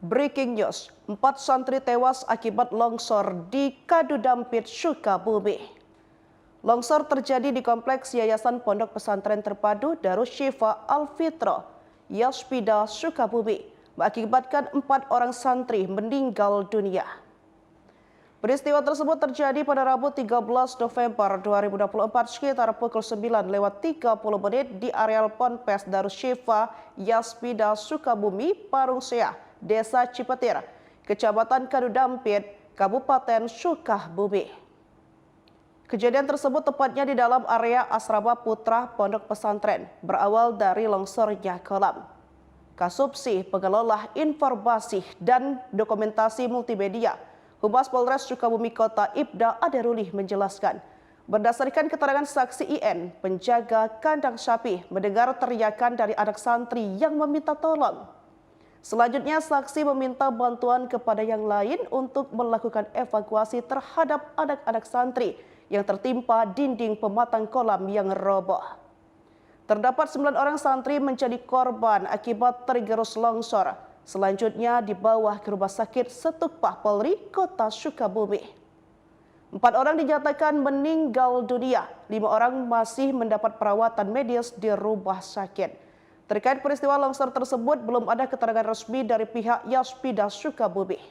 Breaking news, 4 santri tewas akibat longsor di Kadudampit, Sukabumi. Longsor terjadi di kompleks Yayasan Pondok Pesantren Terpadu Darus Syifa Al-Fitra, Yaspida, Sukabumi, mengakibatkan 4 orang santri meninggal dunia. Peristiwa tersebut terjadi pada Rabu 13 November 2024 sekitar pukul 9:30 di areal Ponpes Darus Syifa Yaspida Sukabumi, Parungsea, Desa Cipetir, Kecamatan Kadudampit, Kabupaten Sukabumi. Kejadian tersebut tepatnya di dalam area asrama putra pondok pesantren, berawal dari longsornya kolam. Kasubsi Pengelola Informasi dan Dokumentasi Multimedia Humas Polres Sukabumi Kota Ibda Aderuli menjelaskan, berdasarkan keterangan saksi IN, penjaga kandang sapi mendengar teriakan dari anak santri yang meminta tolong. Selanjutnya saksi meminta bantuan kepada yang lain untuk melakukan evakuasi terhadap anak-anak santri yang tertimpa dinding pematang kolam yang roboh. Terdapat 9 orang santri menjadi korban akibat tergerus longsor. Selanjutnya dibawa ke Rumah Sakit Setukpah Polri Kota Sukabumi. 4 orang dinyatakan meninggal dunia, 5 orang masih mendapat perawatan medis di rumah sakit. Terkait peristiwa longsor tersebut belum ada keterangan resmi dari pihak Yaspida Sukabumi.